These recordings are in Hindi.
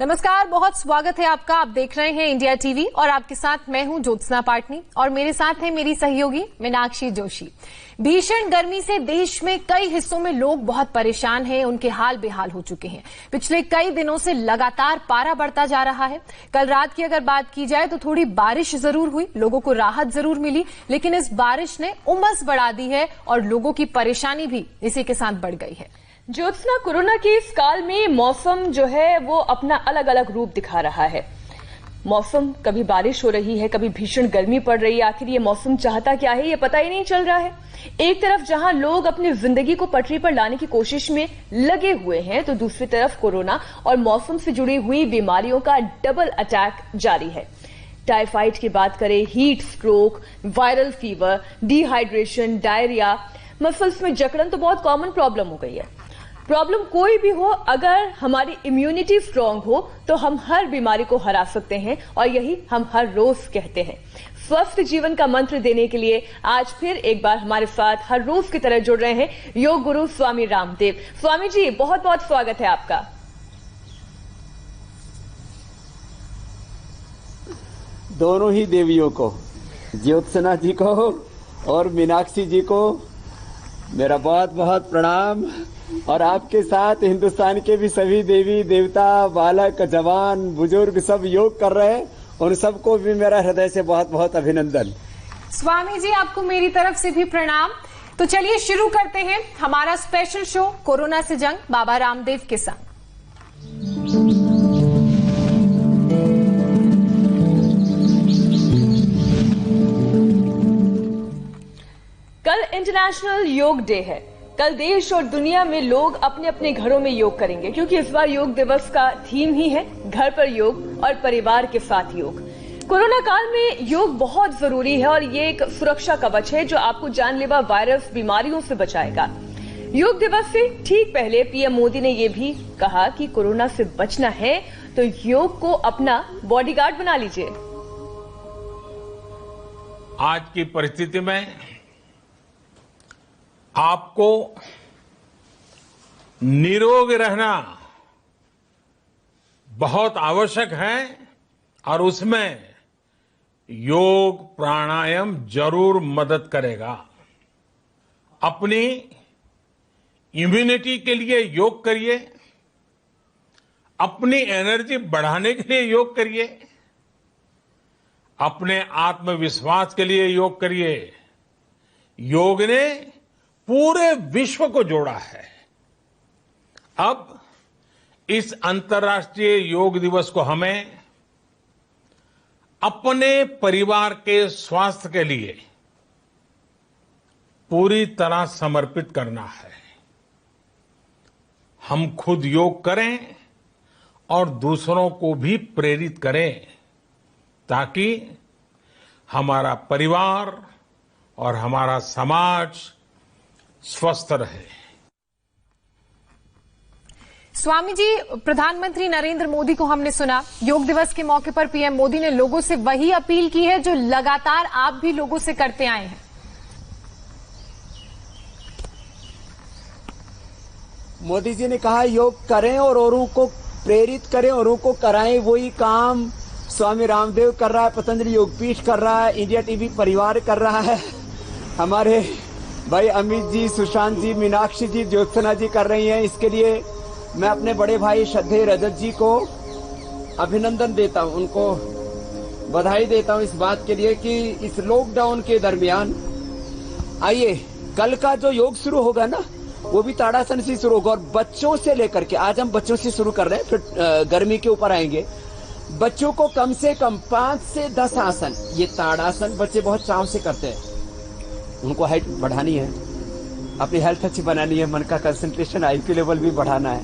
नमस्कार, बहुत स्वागत है आपका। आप देख रहे हैं इंडिया टीवी और आपके साथ मैं हूं ज्योत्सना पाटनी और मेरे साथ है मेरी सहयोगी मीनाक्षी जोशी। भीषण गर्मी से देश में कई हिस्सों में लोग बहुत परेशान हैं, उनके हाल बेहाल हो चुके हैं। पिछले कई दिनों से लगातार पारा बढ़ता जा रहा है। कल रात की अगर बात की जाए तो थोड़ी बारिश जरूर हुई, लोगों को राहत जरूर मिली, लेकिन इस बारिश ने उमस बढ़ा दी है और लोगों की परेशानी भी इसी के साथ बढ़ गई है। ज्योत्सना, कोरोना के इस काल में मौसम जो है वो अपना अलग अलग रूप दिखा रहा है। मौसम, कभी बारिश हो रही है, कभी भीषण गर्मी पड़ रही है। आखिर ये मौसम चाहता क्या है, ये पता ही नहीं चल रहा है। एक तरफ जहां लोग अपनी जिंदगी को पटरी पर लाने की कोशिश में लगे हुए हैं, तो दूसरी तरफ कोरोना और मौसम से जुड़ी हुई बीमारियों का डबल अटैक जारी है। टाइफाइड की बात करें, heat stroke, viral fever, dehydration, diarrhoea, muscles में जकड़न तो बहुत कॉमन प्रॉब्लम हो गई है। प्रॉब्लम कोई भी हो, अगर हमारी इम्यूनिटी स्ट्रांग हो तो हम हर बीमारी को हरा सकते हैं, और यही हम हर रोज कहते हैं। स्वस्थ जीवन का मंत्र देने के लिए आज फिर एक बार हमारे साथ हर रोज की तरह जुड़ रहे हैं योग गुरु स्वामी रामदेव। स्वामी जी, बहुत बहुत स्वागत है आपका। दोनों ही देवियों को, ज्योत्सना जी को और मीनाक्षी जी को मेरा बहुत बहुत प्रणाम, और आपके साथ हिंदुस्तान के भी सभी देवी देवता, बालक, जवान, बुजुर्ग सब योग कर रहे हैं, उन सबको भी मेरा हृदय से बहुत बहुत अभिनंदन। स्वामी जी, आपको मेरी तरफ से भी प्रणाम। तो चलिए शुरू करते हैं हमारा स्पेशल शो कोरोना से जंग बाबा रामदेव के संग। कल इंटरनेशनल योग डे है। कल देश और दुनिया में लोग अपने अपने घरों में योग करेंगे, क्योंकि इस बार योग दिवस का थीम ही है घर पर योग और परिवार के साथ योग। कोरोना काल में योग बहुत जरूरी है और ये एक सुरक्षा कवच है जो आपको जानलेवा वायरस बीमारियों से बचाएगा। योग दिवस से ठीक पहले पीएम मोदी ने यह भी कहा कि कोरोना से बचना है तो योग को अपना बॉडीगार्ड बना लीजिए। आज की परिस्थिति में आपको निरोग रहना बहुत आवश्यक है, और उसमें योग प्राणायाम जरूर मदद करेगा। अपनी इम्यूनिटी के लिए योग करिए, अपनी एनर्जी बढ़ाने के लिए योग करिए, अपने आत्मविश्वास के लिए योग करिए। योग ने पूरे विश्व को जोड़ा है। अब इस अंतर्राष्ट्रीय योग दिवस को हमें अपने परिवार के स्वास्थ्य के लिए पूरी तरह समर्पित करना है। हम खुद योग करें और दूसरों को भी प्रेरित करें, ताकि हमारा परिवार और हमारा समाज स्वस्थ रहे। स्वामी जी, प्रधानमंत्री नरेंद्र मोदी को हमने सुना योग दिवस के मौके पर पीएम मोदी ने लोगों से वही अपील की है जो लगातार आप भी लोगों से करते आए हैं। मोदी जी ने कहा योग करें और औरों को प्रेरित करें, औरों को कराएं। वही काम स्वामी रामदेव कर रहा है, पतंजलि योगपीठ कर रहा है, इंडिया टीवी परिवार कर रहा है, हमारे भाई अमित जी, सुशांत जी, मीनाक्षी जी, ज्योत्सना जी कर रही हैं। इसके लिए मैं अपने बड़े भाई श्रद्धेय रजत जी को अभिनंदन देता हूं, उनको बधाई देता हूं इस बात के लिए कि इस लॉकडाउन के दरमियान, आइए कल का जो योग शुरू होगा ना, वो भी ताड़ासन से शुरू होगा। और बच्चों से लेकर के, आज हम बच्चों से शुरू कर रहे हैं, फिर गर्मी के ऊपर आएंगे। बच्चों को कम से कम 5 से 10 आसन, ये ताड़ासन बच्चे बहुत चाव से करते हैं। उनको हाइट बढ़ानी है, अपनी हेल्थ अच्छी बनानी है, मन का कंसंट्रेशन, आईक्यू लेवल भी बढ़ाना है,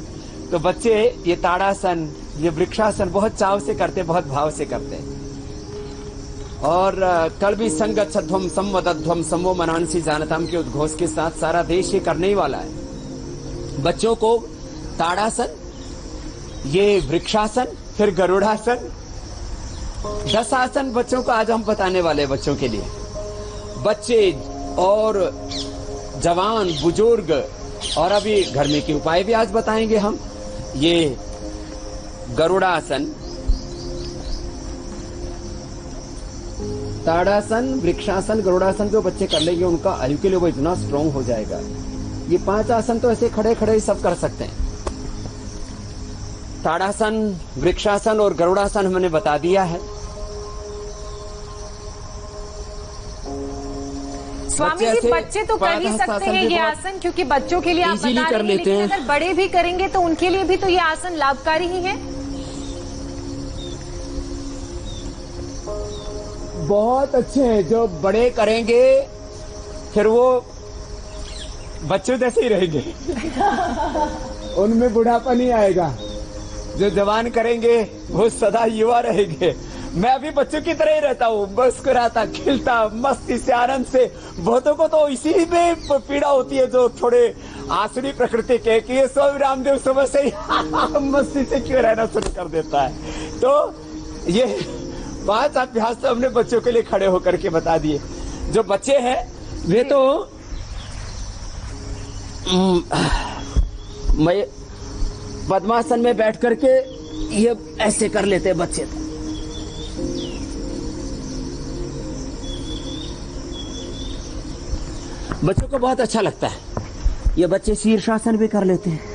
तो बच्चे ये ताड़ासन, ये वृक्षासन बहुत चाव से करते, बहुत भाव से करते हैं। और कल भी संगच्छध्वम संवदध्वम समो मनांसी जानताम के उद्घोष के साथ सारा देश ये करने ही वाला है। बच्चों को ताड़ासन, ये वृक्षासन, फिर गरुड़ासन, 10 आसन बच्चों को आज हम बताने वाले हैं। बच्चों के लिए, बच्चे और जवान, बुजुर्ग, और अभी घर में के उपाय भी आज बताएंगे हम। ये गरुड़ासन, ताड़ासन, वृक्षासन, गरुड़ासन जो बच्चे कर लेंगे उनका आयु के लिए वो इतना स्ट्रांग हो जाएगा। ये 5 आसन तो ऐसे खड़े खड़े ही सब कर सकते हैं। ताड़ासन, वृक्षासन और गरुड़ासन हमने बता दिया है। स्वामी जी बच्चे तो कर ही सकते हैं ये आसन, क्योंकि बच्चों के लिए आप बता रहे हैं, लेकिन अगर बड़े भी करेंगे तो उनके लिए भी तो ये आसन लाभकारी ही है। बहुत अच्छे हैं। जो बड़े करेंगे फिर वो बच्चों जैसे ही रहेंगे उनमें बुढ़ापा नहीं आएगा। जो जवान करेंगे वो सदा युवा रहेंगे। मैं अभी बच्चों की तरह ही रहता हूँ, मुस्कुराता, खिलता, मस्ती से, आनंद से। बहुतों को तो इसी में पीड़ा होती है जो थोड़े आसुरी प्रकृति के, कि ये स्वामी रामदेव सुबह से ही मस्ती से क्यों रहना शुरू कर देता है। तो ये 5 अभ्यास तो हमने बच्चों के लिए खड़े होकर के बता दिए। जो बच्चे हैं वे तो मैं पद्मासन में बैठ करके ये ऐसे कर लेते हैं बच्चे। बच्चों को बहुत अच्छा लगता है। ये बच्चे शीर्षासन भी कर लेते हैं।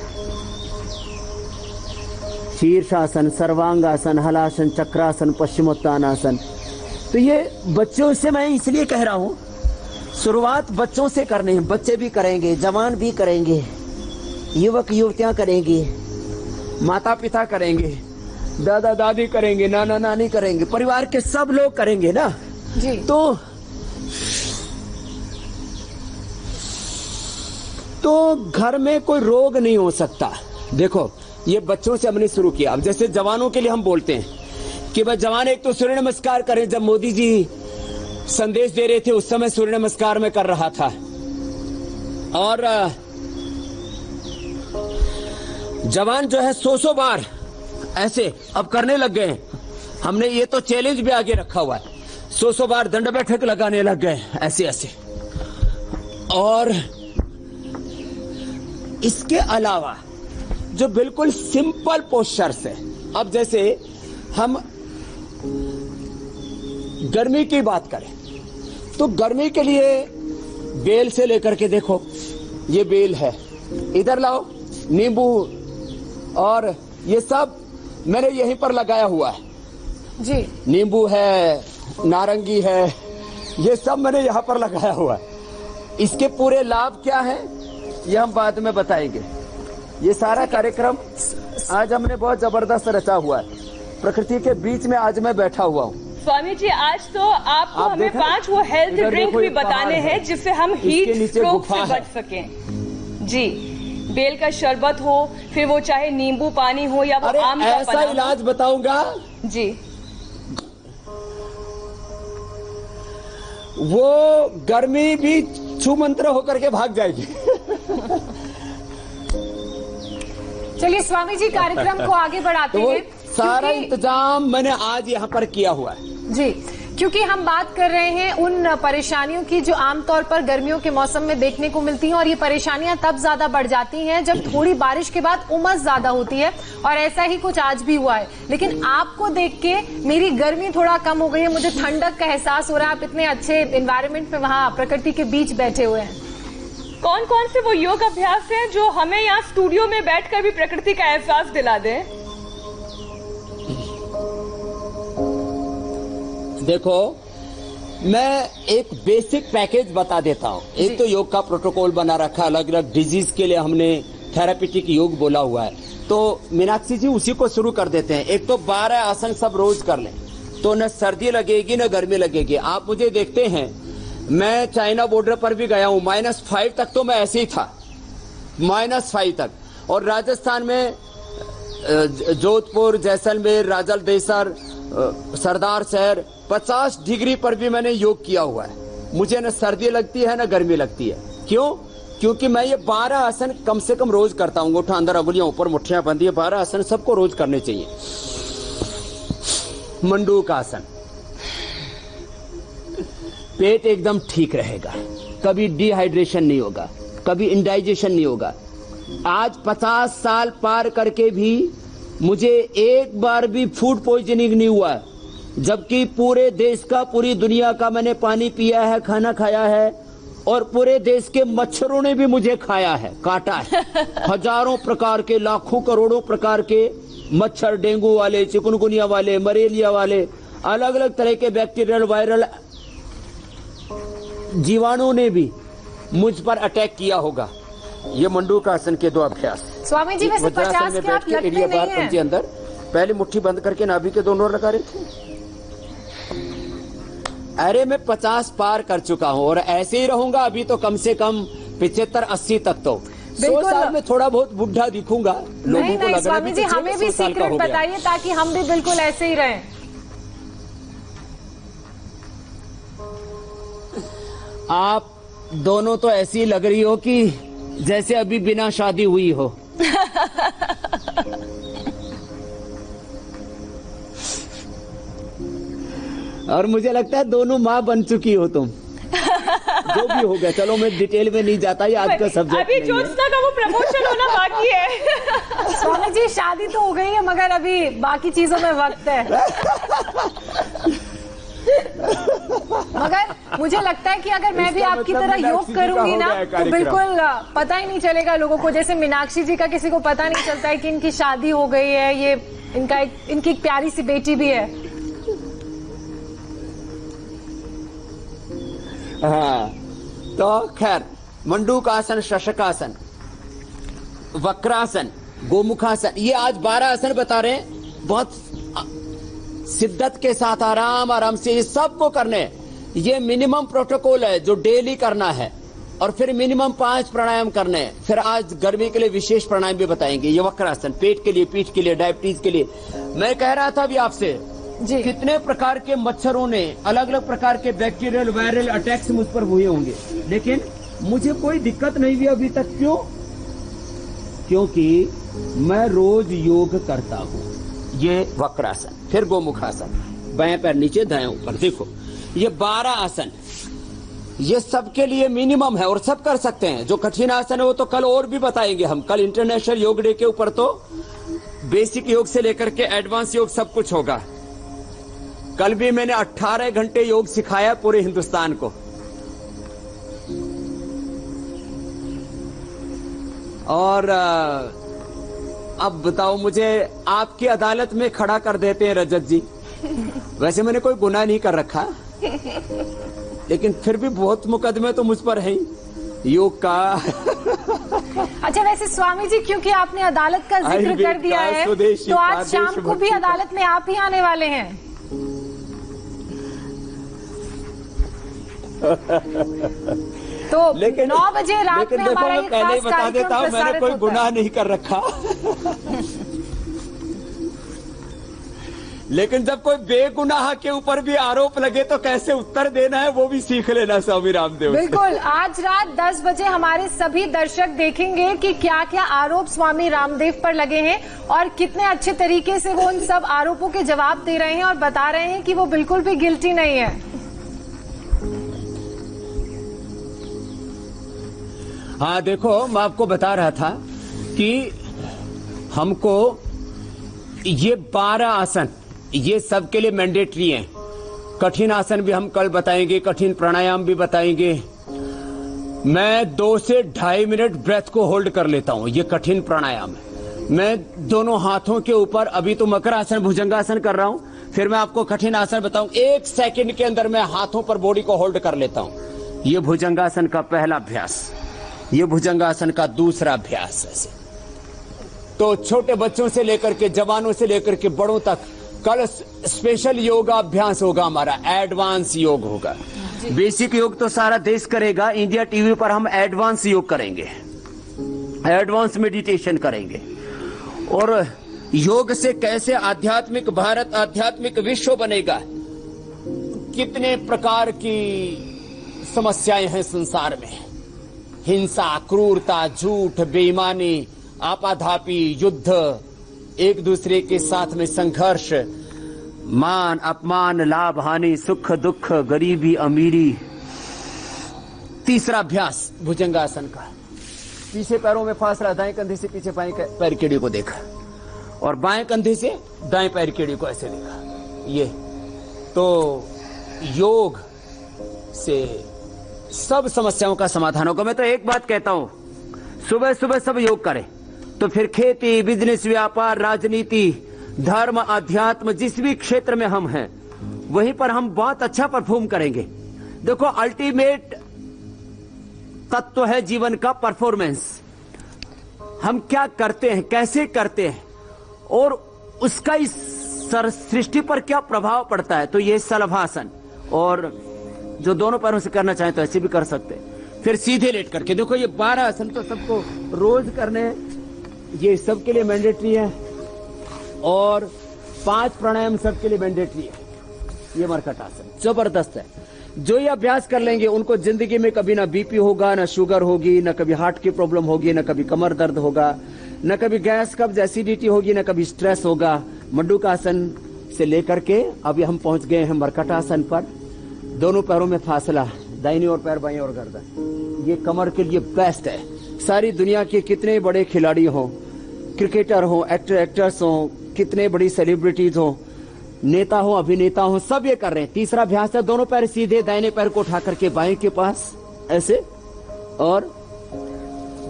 शीर्षासन, सर्वांगासन, हलासन, चक्रासन, पश्चिमोत्तानासन। तो ये बच्चों से मैं इसलिए कह रहा हूं, शुरुआत बच्चों से करनी है। बच्चे भी करेंगे, जवान भी करेंगे, युवक युवतियां करेंगे, माता पिता करेंगे, दादा दादी करेंगे, नाना नानी करेंगे, परिवार के सब लोग करेंगे ना जी। तो घर में कोई रोग नहीं हो सकता। देखो ये बच्चों से हमने शुरू किया। अब जैसे जवानों के लिए हम बोलते हैं कि भाई जवान एक तो सूर्य नमस्कार करें। जब मोदी जी संदेश दे रहे थे उस समय सूर्य नमस्कार में कर रहा था, और जवान जो है 100 बार ऐसे अब करने लग गए। हमने ये तो चैलेंज भी आगे रखा हुआ है, 100 बार दंड बैठक लगाने लग गए ऐसे ऐसे। और इसके अलावा जो बिल्कुल सिंपल पोस्चर्स है, अब जैसे हम गर्मी की बात करें तो गर्मी के लिए बेल से लेकर के देखो, ये बेल है, इधर लाओ, नींबू, और ये सब मैंने यहीं पर लगाया हुआ है जी। नींबू है, नारंगी है, ये सब मैंने यहाँ पर लगाया हुआ है। इसके पूरे लाभ क्या है ये हम बाद में बताएंगे। ये सारा कार्यक्रम आज हमने बहुत जबरदस्त रचा हुआ है। प्रकृति के बीच में आज मैं बैठा हुआ हूँ। स्वामी जी आज तो आपको हमें 5 वो हेल्थ ड्रिंक भी बताने हैं जिससे हम हीट स्ट्रोक से बच सकें। जी, बेल का शरबत हो, फिर वो चाहे नींबू पानी हो या वो आम का ऐसा इलाज बताऊंगा जी। वो गर्मी भी छू मंत्र होकर के भाग जाएगी। चलिए स्वामी जी कार्यक्रम को आगे बढ़ाते हैं। सारा इंतजाम मैंने आज यहाँ पर किया हुआ है जी, क्योंकि हम बात कर रहे हैं उन परेशानियों की जो आमतौर पर गर्मियों के मौसम में देखने को मिलती हैं, और ये परेशानियां तब ज्यादा बढ़ जाती हैं जब थोड़ी बारिश के बाद उमस ज्यादा होती है, और ऐसा ही कुछ आज भी हुआ है। लेकिन आपको देख के मेरी गर्मी थोड़ा कम हो गई है, मुझे ठंडक का एहसास हो रहा है। आप इतने अच्छे एनवायरमेंट में वहां प्रकृति के बीच बैठे हुए हैं। कौन कौन से वो योग अभ्यास हैं जो हमें यहाँ स्टूडियो में बैठकर भी प्रकृति का एहसास दिला दें? देखो मैं एक बेसिक पैकेज बता देता हूँ। एक तो योग का प्रोटोकॉल बना रखा, अलग अलग डिजीज के लिए हमने थेरापेटिक योग बोला हुआ है। तो मीनाक्षी जी उसी को शुरू कर देते हैं। एक तो 12 आसन सब रोज कर लें तो न सर्दी लगेगी न गर्मी लगेगी। आप मुझे देखते हैं, मैं चाइना बॉर्डर पर भी गया हूँ, -5 तक तो मैं ऐसे ही था, -5 तक। और राजस्थान में जोधपुर, जैसलमेर, राजलदेसर, सरदार शहर 50 डिग्री पर भी मैंने योग किया हुआ है। मुझे न सर्दी लगती है न गर्मी लगती है। क्यों? क्योंकि मैं ये 12 आसन कम से कम रोज करता हूँ। अंगूठा अंदर, अंगुलियां ऊपर, मुट्ठियां बंदी, 12 आसन सबको रोज करने चाहिए। मंडूक आसन, पेट एकदम ठीक रहेगा, कभी डिहाइड्रेशन नहीं होगा, कभी इंडाइजेशन नहीं होगा। आज 50 साल पार करके भी मुझे एक बार भी फूड पॉइजनिंग नहीं हुआ, जबकि पूरे देश का, पूरी दुनिया का मैंने पानी पिया है, खाना खाया है, और पूरे देश के मच्छरों ने भी मुझे खाया है, काटा है। हजारों प्रकार के, लाखों करोड़ों प्रकार के मच्छर, डेंगू वाले, चिकनगुनिया वाले, मलेरिया वाले, अलग अलग तरह के बैक्टीरियल, वायरल जीवाणु ने भी मुझ पर अटैक किया होगा। ये मंडूकासन के 2 अभ्यास। स्वामी जी वैसे 50 के आप लगते नहीं हैं। के अंदर पहले मुट्ठी बंद करके नाभि के दोनों लगा रहे थे। अरे मैं 50 पार कर चुका हूँ और ऐसे ही रहूंगा अभी तो कम से कम 75-80 तक तो। 100 साल में थोड़ा बहुत बुढ़ा दिखूंगा, लोगों को लग रहा है। स्वामी जी हमें भी सीक्रेट बताइए ताकि हम भी बिल्कुल ऐसे ही रहें। आप दोनों तो ऐसी लग रही हो कि जैसे अभी बिना शादी हुई हो। और मुझे लगता है दोनों माँ बन चुकी हो तुम। जो भी हो गया, चलो मैं डिटेल में नहीं जाता, ये आज का सब्जेक्ट अभी ज्योत्सना का वो प्रमोशन होना बाकी है। स्वामी जी शादी तो हो गई है मगर अभी बाकी चीजों में वक्त है। मगर मुझे लगता है कि अगर मैं भी आपकी तरह योग करूंगी ना तो बिल्कुल पता ही नहीं चलेगा लोगों को। जैसे मीनाक्षी जी का किसी को पता नहीं चलता है कि इनकी शादी हो गई है, ये इनकी एक प्यारी सी बेटी भी है। हाँ, तो खैर मंडूकासन, शशकासन, वक्रासन, गोमुखासन, ये आज 12 आसन बता रहे हैं। बहुत शिद्दत के साथ आराम से ये सबको करने हैं। ये मिनिमम प्रोटोकॉल है जो डेली करना है, और फिर मिनिमम 5 प्राणायाम करने हैं। फिर आज गर्मी के लिए विशेष प्राणायाम भी बताएंगे। ये वक्रासन पेट के लिए, पीठ के लिए, डायबिटीज के लिए। मैं कह रहा था अभी आपसे जी, कितने प्रकार के मच्छरों ने, अलग अलग प्रकार के बैक्टीरियल, वायरल अटैक्स मुझ पर हुए होंगे, लेकिन मुझे कोई दिक्कत नहीं हुई अभी तक। क्यों? क्योंकि मैं रोज योग करता हूँ। ये वक्रासन, फिर गोमुखासन, बाएं पैर नीचे दाएं ऊपर। देखो ये 12 आसन, ये सबके लिए मिनिमम है और सब कर सकते हैं। जो कठिन आसन है वो तो कल और भी बताएंगे हम। कल इंटरनेशनल योग डे के ऊपर तो बेसिक योग से लेकर के एडवांस योग सब कुछ होगा। कल भी मैंने 18 घंटे योग सिखाया पूरे हिंदुस्तान को। और अब बताओ, मुझे आपकी अदालत में खड़ा कर देते हैं रजत जी। वैसे मैंने कोई गुनाह नहीं कर रखा, लेकिन फिर भी बहुत मुकदमे तो मुझ पर है योग का। अच्छा वैसे स्वामी जी, क्योंकि आपने अदालत का जिक्र कर दिया है तो आज शाम को भी अदालत में आप ही आने वाले हैं। तो लेकिन 9 बजे रात में हमारा ये खास बता देता हूँ, मैंने कोई गुनाह नहीं कर रखा। लेकिन जब कोई बेगुनाह के ऊपर भी आरोप लगे तो कैसे उत्तर देना है वो भी सीख लेना स्वामी रामदेव। बिल्कुल, आज रात 10 बजे हमारे सभी दर्शक देखेंगे कि क्या क्या आरोप स्वामी रामदेव पर लगे हैं और कितने अच्छे तरीके से वो उन सब आरोपों के जवाब दे रहे हैं और बता रहे हैं कि वो बिल्कुल भी गिल्टी नहीं है। हाँ देखो, मैं आपको बता रहा था कि हमको ये 12 आसन, ये सबके लिए मैंडेटरी हैं। कठिन आसन भी हम कल बताएंगे, कठिन प्राणायाम भी बताएंगे। मैं 2 से 2.5 मिनट ब्रेथ को होल्ड कर लेता हूँ, ये कठिन प्राणायाम है। मैं दोनों हाथों के ऊपर, अभी तो मकरासन, भुजंगासन कर रहा हूँ, फिर मैं आपको कठिन आसन बताऊं। 1 सेकंड के अंदर मैं हाथों पर बॉडी को होल्ड कर लेता हूँ। ये भुजंगासन का पहला अभ्यास, ये भुजंगासन का दूसरा अभ्यास है। तो छोटे बच्चों से लेकर के, जवानों से लेकर के बड़ों तक कल स्पेशल योगा अभ्यास होगा हमारा, एडवांस योग होगा। बेसिक योग तो सारा देश करेगा, इंडिया टीवी पर हम एडवांस योग करेंगे, एडवांस मेडिटेशन करेंगे। और योग से कैसे आध्यात्मिक भारत, आध्यात्मिक विश्व बनेगा। कितने प्रकार की समस्याएं हैं संसार में, हिंसा, क्रूरता, झूठ, बेईमानी, आपाधापी, युद्ध, एक दूसरे के साथ में संघर्ष, मान अपमान, लाभ हानि, सुख दुख, गरीबी अमीरी। तीसरा अभ्यास भुजंगासन का, पीछे पैरों में फासला, दाएं कंधे से पीछे बाएं पैर कीड़े को देखा, और बाएं कंधे से दाएं पैर की एड़ी को ऐसे लेगा। ये तो योग से सब समस्याओं का समाधान होगा। मैं तो एक बात कहता हूं, सुबह सुबह सब योग करें तो फिर खेती, बिजनेस, व्यापार, राजनीति, धर्म, अध्यात्म, जिस भी क्षेत्र में हम हैं वहीं पर हम बहुत अच्छा परफॉर्म करेंगे। देखो, अल्टीमेट तत्व है जीवन का परफॉर्मेंस। हम क्या करते हैं, कैसे करते हैं और उसका इस सृष्टि पर क्या प्रभाव पड़ता है। तो ये शलभासन, और जो दोनों पैरों से करना चाहें तो ऐसे भी कर सकते हैं। फिर सीधे लेट करके देखो, ये 12 आसन तो सबको रोज करने हैं, ये सबके लिए मैंडेटरी है, और 5 प्राणायाम सबके लिए मैंडेटरी है। ये मरकट आसन जबरदस्त है। जो ये अभ्यास कर लेंगे उनको जिंदगी में कभी ना बीपी होगा, ना शुगर होगी, ना कभी हार्ट की प्रॉब्लम होगी, ना कभी कमर दर्द होगा, न कभी गैस कब्ज एसिडिटी होगी, न कभी स्ट्रेस होगा। मंडूकासन से लेकर के अभी हम पहुंच गए हैं मरकटासन पर। दोनों पैरों में फासला, दाहिनी ओर पैर, बाईं ओर गर्दन। ये कमर के लिए बेस्ट है। सारी दुनिया के कितने बड़े खिलाड़ी हों, क्रिकेटर हों, एक्टर्स हों, कितने बड़ी सेलिब्रिटीज हों, नेता हो, अभिनेता हो, सब ये कर रहे हैं। तीसरा अभ्यास है, दोनों पैर सीधे, दाहिने पैर को उठा करके बाएं के पास ऐसे, और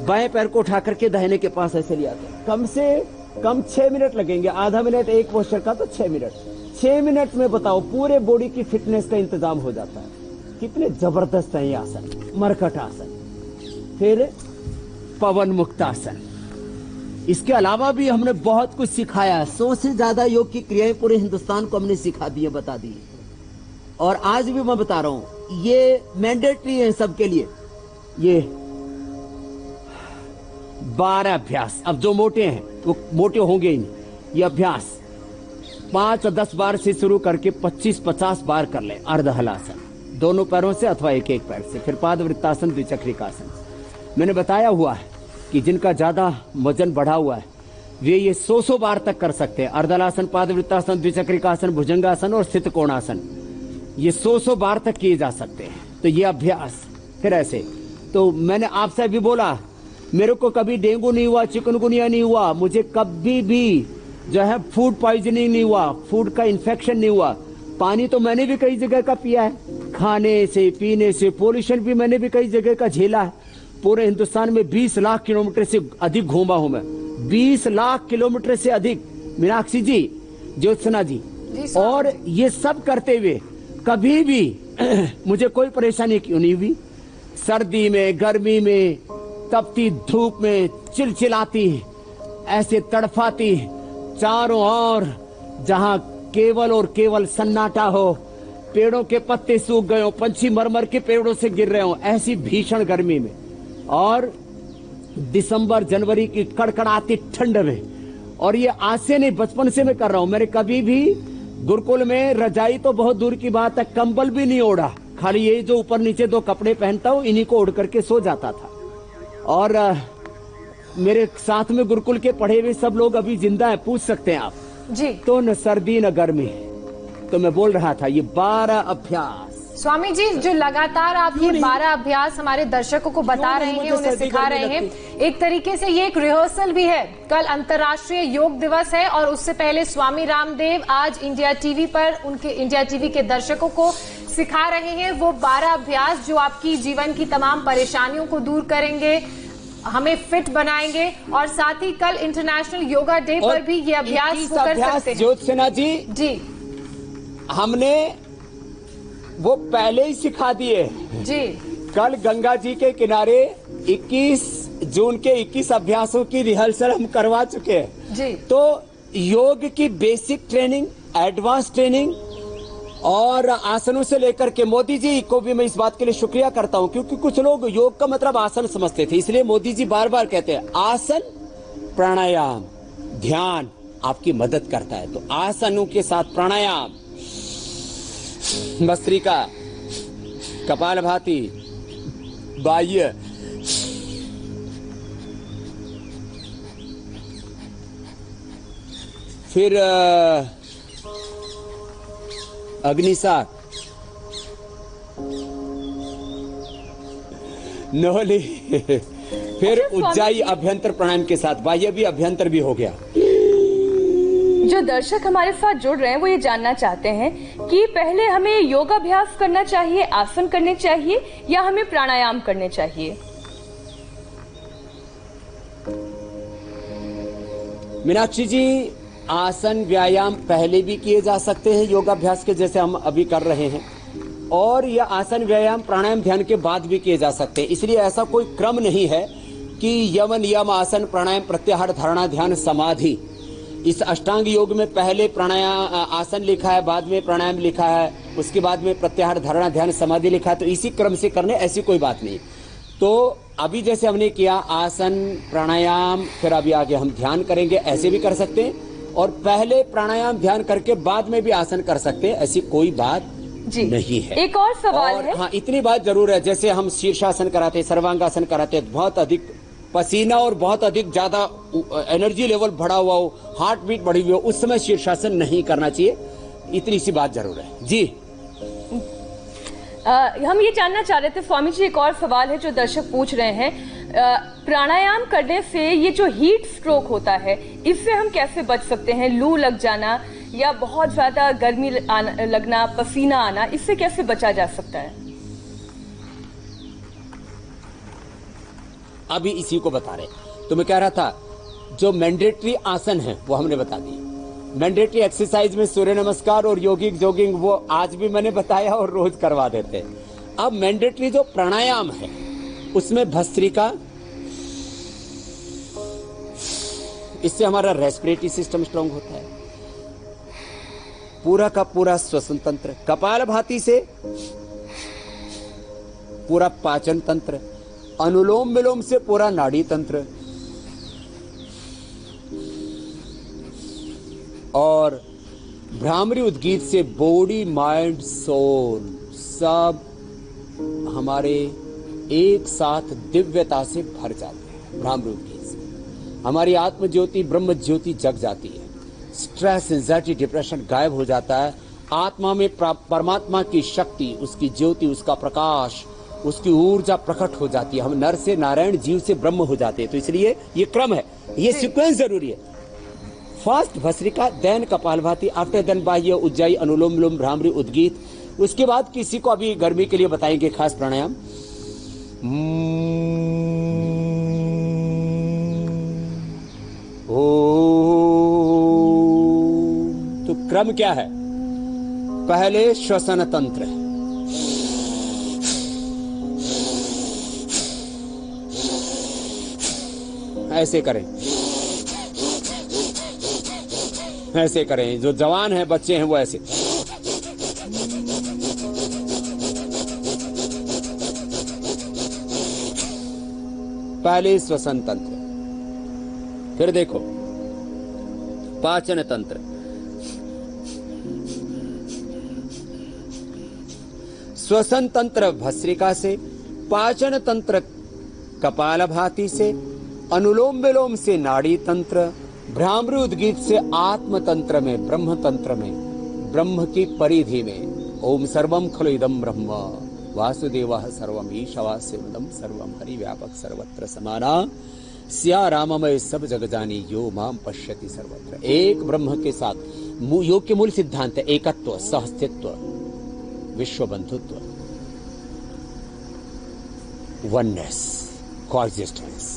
बाएं पैर को उठा करके दाहिने के पास ऐसे ले आते हैं। कम से कम 6 मिनट लगेंगे, आधा मिनट एक पोस्चर का, तो 6 मिनट। 6 मिनट में बताओ पूरे बॉडी की फिटनेस का इंतजाम हो जाता है। कितने जबरदस्त है ये आसन, मरकट आसन। फिर पवन मुक्त आसन। इसके अलावा भी हमने बहुत कुछ सिखाया। 100 से ज्यादा योग की क्रियाएं पूरे हिंदुस्तान को हमने सिखा दी है, बता दी। और आज भी मैं बता रहा हूं, ये मैंडेटरी है सबके लिए। ये 12 अभ्यास। अब जो मोटे हैं वो मोटे होंगे ही नहीं। ये अभ्यास 5 और 10 बार से शुरू करके 25-50 बार कर लें। अर्ध हलासन, दोनों पैरों से अथवा एक एक पैर से। फिर पादवृत्तासन, द्विचक्रिकासन। मैंने बताया हुआ है कि जिनका ज्यादा वजन बढ़ा हुआ है वे ये 100 बार तक कर सकते हैं। अर्धलासन, पादवृत्तासन, द्विचक्रिकासन, भुजंगासन और स्थित कोणासन। ये 100 बार तक किए जा सकते हैं। तो ये अभ्यास। फिर ऐसे, तो मैंने आपसे भी बोला, मेरे को कभी डेंगू नहीं हुआ, चिकनगुनिया नहीं हुआ, मुझे कभी भी जो है फूड पॉइजनिंग नहीं हुआ, फूड का इन्फेक्शन नहीं हुआ। पानी तो मैंने भी कई जगह का पिया है, खाने से, पीने से। पोल्यूशन भी मैंने भी कई जगह का झेला है। पूरे हिंदुस्तान में 20 लाख किलोमीटर से अधिक घूमा हूं मैं, 20 लाख किलोमीटर से अधिक। मीनाक्षी जी, ज्योत्सना जी, और ये सब करते हुए कभी भी मुझे कोई परेशानी क्यों नहीं हुई। सर्दी में, गर्मी में, तपती धूप में, चिलचिलाती, ऐसे तड़फाती, चारों ओर जहां केवल और केवल सन्नाटा हो, पेड़ों के पत्ते सूख गए हो, पंछी मरमर के पेड़ों से गिर रहे हो, ऐसी भीषण गर्मी में, और दिसंबर जनवरी की कड़कड़ाती ठंड में। और ये आज से नहीं, बचपन से मैं कर रहा हूं। मेरे कभी भी गुरुकुल में रजाई तो बहुत दूर की बात है, कंबल भी नहीं ओढ़ा। खाली ये जो ऊपर नीचे 2 कपड़े पहनता हूं, इन्हीं को ओढ़ करके सो जाता था। और मेरे साथ में गुरुकुल के पढ़े हुए सब लोग अभी जिंदा हैं, पूछ सकते हैं आप जी। तो न सर्दी न गर्मी। तो मैं बोल रहा था, ये 12 अभ्यास। स्वामी जी, जो लगातार आप ये 12 अभ्यास हमारे दर्शकों को बता रहे हैं, उन्हें सिखा रहे हैं, एक तरीके से ये एक रिहर्सल भी है। कल अंतर्राष्ट्रीय योग दिवस है और उससे पहले स्वामी रामदेव आज इंडिया टीवी पर उनके इंडिया टीवी के दर्शकों को सिखा रहे हैं वो 12 अभ्यास जो आपकी जीवन की तमाम परेशानियों को दूर करेंगे, हमें फिट बनाएंगे। और साथ ही कल इंटरनेशनल योगा डे पर भी ये अभ्यास वो कर सकते हैं। ज्योत्सना जी, हमने वो पहले ही सिखा दिए जी। कल गंगा जी के किनारे 21 जून के 21 अभ्यासों की रिहर्सल हम करवा चुके हैं जी। तो योग की बेसिक ट्रेनिंग, एडवांस ट्रेनिंग और आसनों से लेकर के, मोदी जी को भी मैं इस बात के लिए शुक्रिया करता हूं, क्योंकि कुछ लोग योग का मतलब आसन समझते थे। इसलिए मोदी जी बार बार कहते हैं आसन, प्राणायाम, ध्यान आपकी मदद करता है। तो आसनों के साथ प्राणायाम, भस्त्रिका, कपालभाति, बाह्य, फिर अग्निसार, नोली, फिर उज्जाई अभ्यंतर प्राणायाम के साथ बाह्य भी अभ्यंतर भी हो गया। जो दर्शक हमारे साथ जुड़ रहे हैं वो ये जानना चाहते हैं कि पहले हमें योगाभ्यास करना चाहिए, आसन करने चाहिए या हमें प्राणायाम करने चाहिए? मीनाक्षी जी, आसन व्यायाम पहले भी किए जा सकते हैं योगाभ्यास के, जैसे हम अभी कर रहे हैं, और यह आसन व्यायाम प्राणायाम ध्यान के बाद भी किए जा सकते हैं। इसलिए ऐसा कोई क्रम नहीं है कि यम नियम आसन प्राणायाम प्रत्याहार धारणा ध्यान समाधि, इस अष्टांग योग में पहले प्राणायाम आसन लिखा है, बाद में प्राणायाम लिखा है, उसके बाद में प्रत्याहार धारणा ध्यान समाधि लिखा है, तो इसी क्रम से करने, ऐसी कोई बात नहीं। तो अभी जैसे हमने किया आसन प्राणायाम, फिर अभी आगे हम ध्यान करेंगे, ऐसे भी कर सकते हैं, और पहले प्राणायाम ध्यान करके बाद में भी आसन कर सकते हैं, ऐसी कोई बात जी नहीं है। एक और सवाल है। हाँ, इतनी बात जरूर है, जैसे हम शीर्षासन कराते हैं, सर्वांगासन कराते हैं, बहुत अधिक पसीना और बहुत अधिक ज्यादा एनर्जी लेवल बढ़ा हुआ हो, हार्ट बीट बढ़ी हुई हो, उस समय शीर्षासन नहीं करना चाहिए, इतनी सी बात जरूर है जी। हम ये जानना चाह रहे थे स्वामी जी, एक और सवाल है जो दर्शक पूछ रहे हैं, प्राणायाम करने से ये जो हीट स्ट्रोक होता है, इससे हम कैसे बच सकते हैं? लू लग जाना या बहुत ज्यादा गर्मी लगना, पसीना आना, इससे कैसे बचा जा सकता है? अभी इसी को बता रहे, तो मैं कह रहा था जो मैंडेटरी आसन है वो हमने बता दिए। मैंडेटरी एक्सरसाइज में सूर्य नमस्कार और योगिक जॉगिंग वो आज भी मैंने बताया और रोज करवा देते हैं। अब मैंडेटरी जो प्राणायाम है उसमें भस्त्रिका, इससे हमारा रेस्पिरेटरी सिस्टम स्ट्रांग होता है, पूरा का पूरा श्वसन तंत्र, कपालभाति से पूरा पाचन तंत्र, अनुलोम विलोम से पूरा नाड़ी तंत्र, और भ्रामरी उद्गीत से बॉडी माइंड सोल सब हमारे एक साथ दिव्यता से भर जाते हैं। भ्रामरी उद्गीत से हमारी आत्म ज्योति ब्रह्म ज्योति जग जाती है, स्ट्रेस एंजाइटी डिप्रेशन गायब हो जाता है, आत्मा में परमात्मा की शक्ति, उसकी ज्योति, उसका प्रकाश, उसकी ऊर्जा प्रकट हो जाती है, हम नर से नारायण जीव से ब्रह्म हो जाते हैं। तो इसलिए ये क्रम है, ये सीक्वेंस जरूरी है। First bhastrika, then kapalbhati, after then bahya ujjayi, अनुलोम विलोम, भ्रामरी उद्गीत, उसके बाद किसी को अभी गर्मी के लिए बताएंगे खास प्राणायाम। तो क्रम क्या है? पहले श्वसन तंत्र, ऐसे करें, ऐसे करें, जो जवान हैं बच्चे हैं वो ऐसे, पहले श्वसन तंत्र, फिर देखो पाचन तंत्र, श्वसन तंत्र भस्त्रिका से, पाचन तंत्र कपालभाति से, अनुलोम विलोम से नाड़ी तंत्र, भ्रामरी उद्गीत से आत्म तंत्र में, ब्रह्म तंत्र में, ब्रह्म की परिधि में, ओम सर्वम खलु इदं ब्रह्म वासुदेवः सर्वम ईशावास्यमिदं सर्वम हरि व्यापक सर्वत्र समाना स्या राममय सब जग जानी यो माम पश्यति सर्वत्र। एक ब्रह्म के साथ योग के मूल सिद्धांत है एकत्व, सहस्तित्व, विश्व बंधुत्व, oneness, coexistence,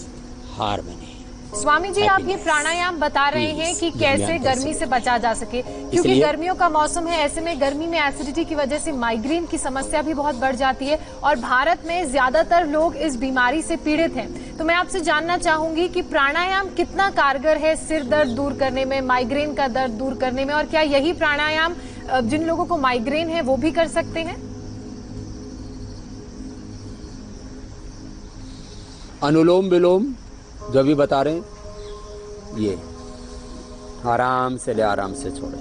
harmony. Swami ji, आप ये प्राणायाम बता रहे हैं कि कैसे गर्मी से बचा जा सके, क्योंकि गर्मियों का मौसम है, ऐसे में गर्मी में एसिडिटी की वजह से माइग्रेन की समस्या भी बहुत बढ़ जाती है और भारत में ज्यादातर लोग इस बीमारी से पीड़ित हैं। तो मैं आपसे जानना चाहूंगी कि प्राणायाम कितना कारगर है सिर दर्द दूर करने में, माइग्रेन का दर्द दूर करने में, और क्या यही प्राणायाम जिन लोगों को माइग्रेन है वो भी कर सकते हैं? अनुलोम विलोम जो भी बता रहे हैं, ये आराम से ले, आराम से छोड़े।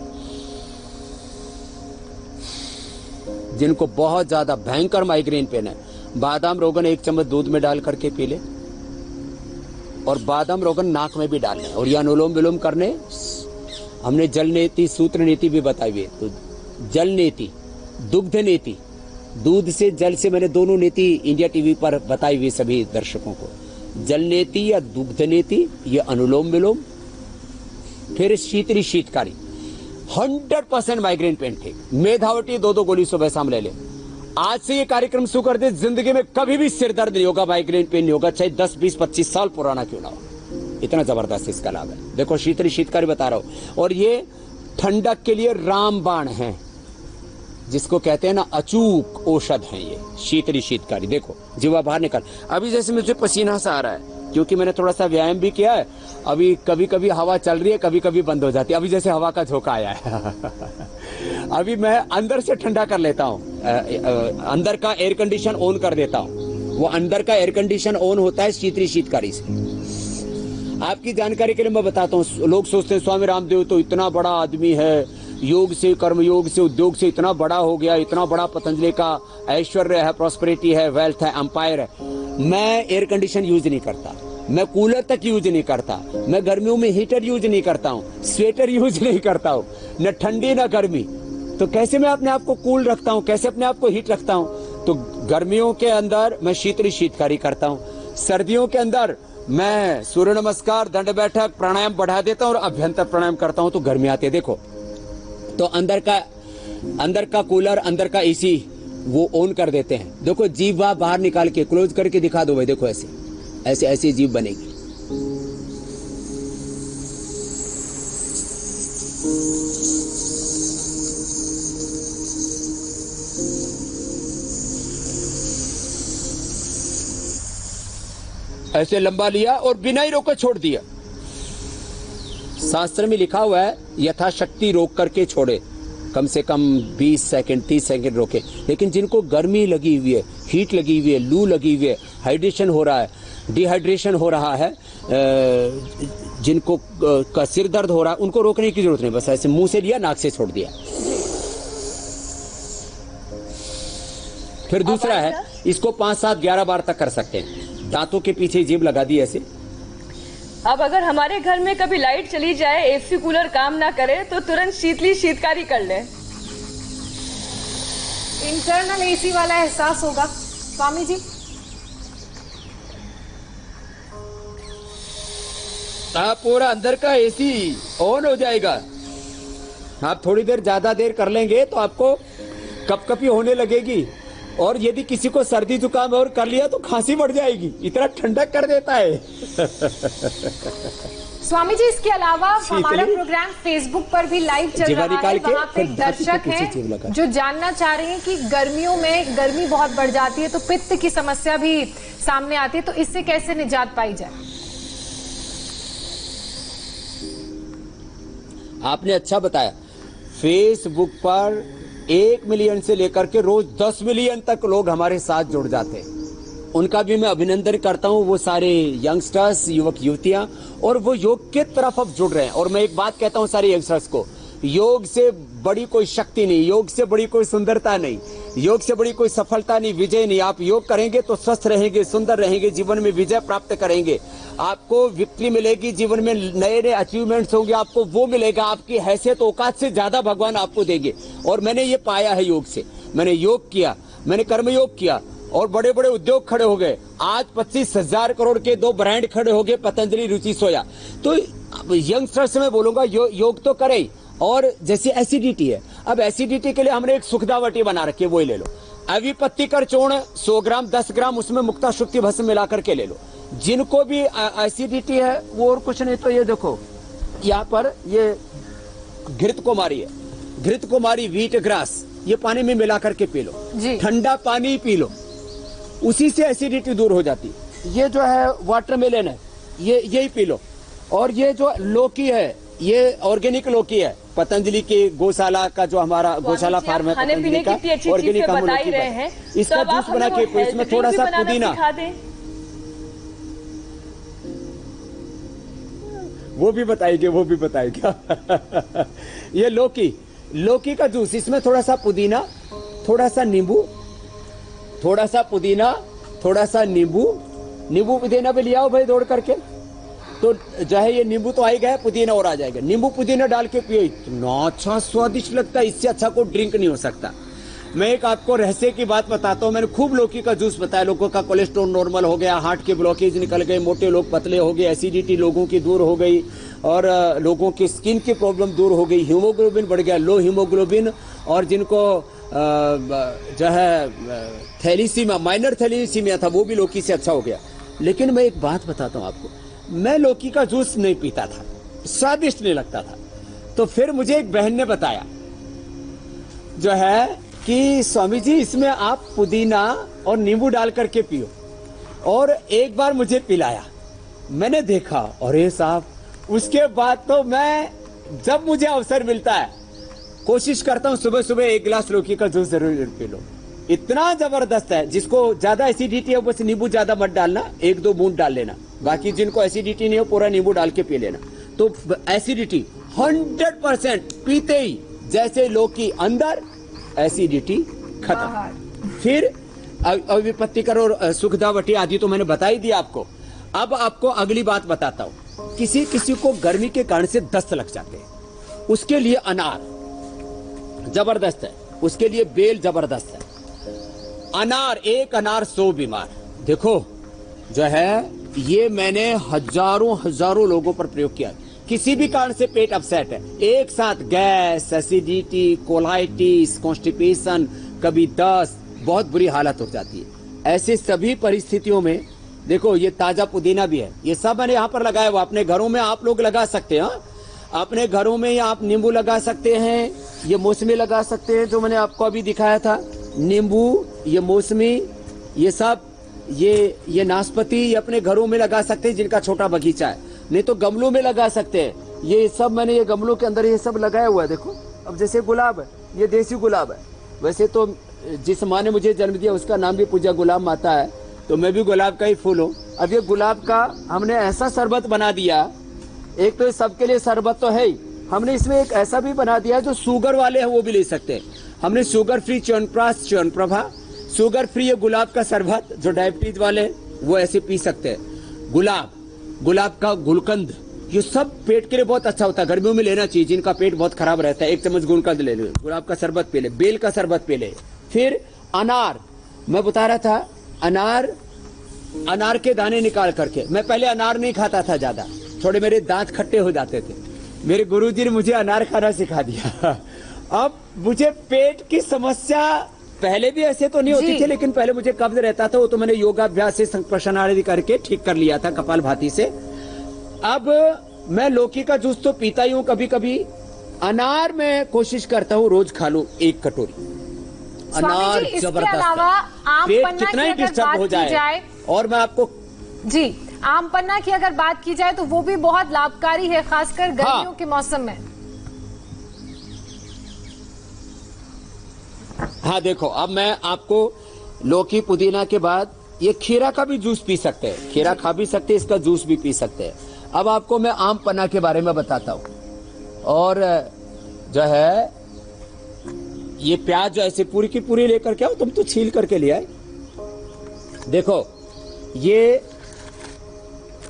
जिनको बहुत ज्यादा भयंकर माइग्रेन पेन है, बादाम रोगन 1 चम्मच दूध में डाल करके पी ले, और बादाम रोगन नाक में भी डालना है, और ये अनुलोम विलोम करने। हमने जल नीति सूत्र नीति भी बताई हुई है, तो जल नीति, दुग्ध नीति, दूध से जल से, मैंने दोनों नीति इंडिया टीवी पर बताई हुई सभी दर्शकों को। जल नीति या दुग्ध नीति, ये अनुलोम विलोम, फिर शीतली शीतकारी 100% माइग्रेन पेन ठीक। मेधावटी 2 गोली सुबह शाम ले ले। आज से ये कार्यक्रम शुरू कर दे, जिंदगी में कभी भी सिर दर्द नहीं होगा, माइग्रेन पेन नहीं होगा, चाहे 10, 20, 25 साल पुराना क्यों ना हो। इतना जबरदस्त इसका लाभ है। देखो शीतली शीतकारी बता रहा हूं। और ये ठंडक के लिए रामबाण है, जिसको कहते हैं ना अचूक औषध है ये शीतली शीतकारी। देखो जीवा बाहर निकल। अभी जैसे मुझे पसीना सा आ रहा है क्योंकि मैंने थोड़ा सा व्यायाम भी किया है। अभी कभी कभी हवा चल रही है, कभी कभी बंद हो जाती है। अभी जैसे हवा का झोंका आया है अभी मैं अंदर से ठंडा कर लेता हूँ, अंदर का एयर कंडीशन ऑन कर देता हूँ। वो अंदर का एयर कंडीशन ऑन होता है शीतली शीतकारी से। आपकी जानकारी के लिए मैं बताता हूँ, लोग सोचते हैं स्वामी रामदेव तो इतना बड़ा आदमी है, योग से कर्मयोग से उद्योग से इतना बड़ा हो गया, इतना बड़ा पतंजलि का ऐश्वर्य है, प्रॉस्पेरिटी है, वेल्थ है, एम्पायर है। मैं एयर कंडीशन यूज नहीं करता, मैं कूलर तक यूज नहीं करता, मैं गर्मियों में हीटर यूज नहीं करता हूँ, स्वेटर यूज नहीं करता हूँ, न ठंडी न गर्मी। तो कैसे मैं अपने आप को कूल रखता हूँ, कैसे अपने आप को हीट रखता हूँ? तो गर्मियों के अंदर मैं शीतली शीतकारी करता हूँ, सर्दियों के अंदर मैं सूर्य नमस्कार, दंड बैठक, प्राणायाम बढ़ा देता हूँ और अभ्यंतर प्राणायाम करता हूँ। तो गर्मी आती है। देखो तो अंदर का कूलर, अंदर का एसी वो ऑन कर देते हैं। देखो जीभ बाहर निकाल के क्लोज करके दिखा दो भाई। देखो ऐसे ऐसे ऐसी जीभ बनेगी। ऐसे लंबा लिया और बिना ही रोके छोड़ दिया। शास्त्र में लिखा हुआ है यथाशक्ति रोक करके छोड़े, कम से कम 20 सेकंड 30 सेकंड रोके। लेकिन जिनको गर्मी लगी हुई है, हीट लगी हुई है, लू लगी हुई है, हाइड्रेशन हो रहा है, डिहाइड्रेशन हो रहा है, जिनको का सिर दर्द हो रहा है, उनको रोकने की जरूरत नहीं। बस ऐसे मुंह से लिया, नाक से छोड़ दिया। फिर दूसरा है, इसको 5, 7, 11 बार तक कर सकते हैं। दांतों के पीछे जीभ लगा दी ऐसे। अब अगर हमारे घर में कभी लाइट चली जाए, एसी कूलर काम ना करे, तो तुरंत शीतली शीतकारी कर ले। इंटरनल एसी वाला एहसास होगा स्वामी जी। पूरा अंदर का एसी ऑन हो जाएगा। आप थोड़ी देर ज्यादा देर कर लेंगे तो आपको कपकपी होने लगेगी, और यदि किसी को सर्दी जुकाम और कर लिया तो खांसी बढ़ जाएगी। इतना ठंडक कर देता है स्वामी जी। इसके अलावा हमारा प्रोग्राम फेसबुक पर भी लाइव चल रहा है। वहाँ पे दर्शक हैं जो जानना चाह रहे हैं कि गर्मियों में गर्मी बहुत बढ़ जाती है तो पित्त की समस्या भी सामने आती है, तो इससे कैसे निजात पाई जाए? आपने अच्छा बताया। फेसबुक पर 1 मिलियन से लेकर के रोज 10 मिलियन तक लोग हमारे साथ जुड़ जाते हैं। उनका भी मैं अभिनंदन करता हूं। वो सारे यंगस्टर्स, युवक युवतियां, और वो योग के तरफ अब जुड़ रहे हैं। और मैं एक बात कहता हूं सारे यंगस्टर्स को, योग से बड़ी कोई शक्ति नहीं, योग से बड़ी कोई सुंदरता नहीं, योग से बड़ी कोई सफलता नहीं, विजय नहीं। आप योग करेंगे तो स्वस्थ रहेंगे, सुंदर रहेंगे, जीवन में विजय प्राप्त करेंगे, आपको विक्ट्री मिलेगी, जीवन में नए नए अचीवमेंट्स होंगे, आपको वो मिलेगा। आपकी हैसियत औकात से ज्यादा भगवान आपको देंगे। और मैंने ये पाया है योग से। मैंने योग किया, मैंने कर्मयोग किया, और बड़े बड़े उद्योग खड़े हो गए। आज 25,000 करोड़ के 2 ब्रांड खड़े हो गए, पतंजलि, रुचि, सोया। तो यंगस्टर्स से मैं बोलूंगा योग तो करें। और जैसे एसिडिटी है, अब एसिडिटी के लिए हमने एक सुखदावटी बना रखी है, वही ले लो। अविपत्ति कर चूर्ण 100 ग्राम 10 ग्राम उसमें मुक्ता शुक्ति भस्म मिला करके ले लो। जिनको भी एसिडिटी है वो और कुछ नहीं तो ये देखो, यहाँ पर ये घृत कुमारी है, घृत कुमारी व्हीट ग्रास, ये पानी में मिला करके पी लो। ठंडा पानी पी लो, उसी से एसिडिटी दूर हो जाती है। ये जो है वाटरमेलन है, ये यही पी लो। और ये जो लौकी है, ये ऑर्गेनिक लौकी है, पतंजलि के गौशाला का, जो हमारा गौशाला फार्म है पतंजलि का, ऑर्गेनिक हम लौकी है। इसका जूस बना के इसमें थोड़ा सा पुदीना, वो भी बताएंगे ये लौकी का जूस, इसमें थोड़ा सा पुदीना, थोड़ा सा नींबू, थोड़ा सा पुदीना, थोड़ा सा नींबू पुदीना भी लिया हो भाई दौड़ करके। तो जो है ये नींबू तो आ ही गया, पुदीना और आ जाएगा। नींबू पुदीना डाल के पियो, इतना अच्छा स्वादिष्ट लगता है, इससे अच्छा कोई ड्रिंक नहीं हो सकता। मैं एक आपको रहस्य की बात बताता हूँ। मैंने खूब लौकी का जूस बताया, लोगों का कोलेस्ट्रॉल नॉर्मल हो गया, हार्ट के ब्लॉकेज निकल गए, मोटे लोग पतले हो गए, एसिडिटी लोगों की दूर हो गई और लोगों की स्किन की प्रॉब्लम दूर हो गई, हीमोग्लोबिन बढ़ गया, लो हीमोग्लोबिन, और जिनको जो है थैलीसीमिया, माइनर थैलीसीमिया था, वो भी लौकी से अच्छा हो गया। लेकिन मैं एक बात बताता हूँ आपको, मैं लौकी का जूस नहीं पीता था, स्वादिष्ट नहीं लगता था। तो फिर मुझे एक बहन ने बताया जो है कि स्वामी जी इसमें आप पुदीना और नींबू डाल करके पियो, और एक बार मुझे पिलाया। मैंने देखा, अरे साहब, उसके बाद तो मैं जब मुझे अवसर मिलता है कोशिश करता हूँ सुबह सुबह एक गिलास लौकी का जूस जरूर पी लो। इतना जबरदस्त है। जिसको ज्यादा एसिडिटी है बस नींबू ज्यादा मत डालना, 1-2 बूंद डाल लेना। बाकी जिनको एसिडिटी नहीं हो पूरा नींबू डाल के पी लेना। तो एसिडिटी 100% पीते ही जैसे लौकी अंदर, एसिडिटी खत्म। फिर अविपत्तिकर और सुखदावटी आदि तो मैंने बता ही दिया आपको। अब आपको अगली बात बताता हूँ। किसी किसी को गर्मी के कारण से दस्त लग जाते हैं, उसके लिए अनार जबरदस्त है, उसके लिए बेल जबरदस्त है। अनार, एक अनार 100 बीमार। देखो जो है ये मैंने हजारों लोगों पर प्रयोग किया। किसी भी कारण से पेट अपसेट है, एक साथ गैस, एसिडिटी, कोलाइटिस, कॉन्स्टिपेशन, कभी दस्त, बहुत बुरी हालत हो जाती है। ऐसे सभी परिस्थितियों में देखो ये ताजा पुदीना भी है, ये सब मैंने यहाँ पर लगाया हुआ। अपने घरों में आप लोग लगा सकते हैं, अपने घरों में आप नींबू लगा सकते हैं, ये मौसमी लगा सकते हैं जो मैंने आपको अभी दिखाया था, नींबू, ये मौसमी, ये सब, ये नाशपाती, ये अपने घरों में लगा सकते हैं जिनका छोटा बगीचा है। नहीं तो गमलों में लगा सकते हैं। ये सब मैंने ये गमलों के अंदर ये सब लगाया हुआ है। देखो अब जैसे गुलाब है, ये देसी गुलाब है। वैसे तो जिस माँ ने मुझे जन्म दिया उसका नाम भी पूजा गुलाब माता है, तो मैं भी गुलाब का ही फूल हूँ। अब ये गुलाब का हमने ऐसा शरबत बना दिया, एक तो सबके लिए शरबत तो है ही, हमने इसमें एक ऐसा भी बना दिया जो शुगर वाले हैं वो भी ले सकते हैं। हमने sugar free chyawanprash, Chyawanprabha, sugar free ये गुलाब का शरबत, जो डायबिटीज वाले वो ऐसे पी सकते हैं। गुलाब का गुलकंद, ये सब पेट के लिए बहुत अच्छा होता है, गर्मियों में लेना चाहिए। जिनका पेट बहुत खराब रहता है 1 चम्मच गुलकंद ले लो, गुलाब का शरबत पी ले, बेल का शरबत पी ले। फिर अनार, मैं बता रहा था, अनार के दाने निकाल करके, मैं पहले अनार नहीं खाता था ज्यादा, थोड़े मेरे दांत खट्टे हो जाते थे। मेरे गुरुजी ने मुझे अनार खाना सिखा दिया। अब मुझे पेट की समस्या पहले भी ऐसे तो नहीं होती थी, लेकिन पहले मुझे कब्ज रहता था, वो तो मैंने योगाभ्यास से संप्रशन आदि करके ठीक कर लिया था, कपालभाति से। अब मैं लौकी का जूस तो पीता ही हूँ, कभी कभी अनार में कोशिश करता हूँ रोज खा लूं 1 कटोरी। अनार जबरदस्त है, पेट कितना ही डिस्टर्ब हो जाए। और मैं आपको जी, आम पन्ना की अगर बात की जाए तो वो भी बहुत लाभकारी है, खासकर गर्मियों के मौसम में। हाँ देखो, अब मैं आपको लौकी पुदीना के बाद ये खीरा का भी जूस पी सकते हैं, खीरा खा भी सकते हैं, इसका जूस भी पी सकते हैं। अब आपको मैं आम पन्ना के बारे में बताता हूँ। और जो है ये प्याज जो ऐसे पूरी की पूरी लेकर के आओ, तुम तो छील करके ले आए। देखो ये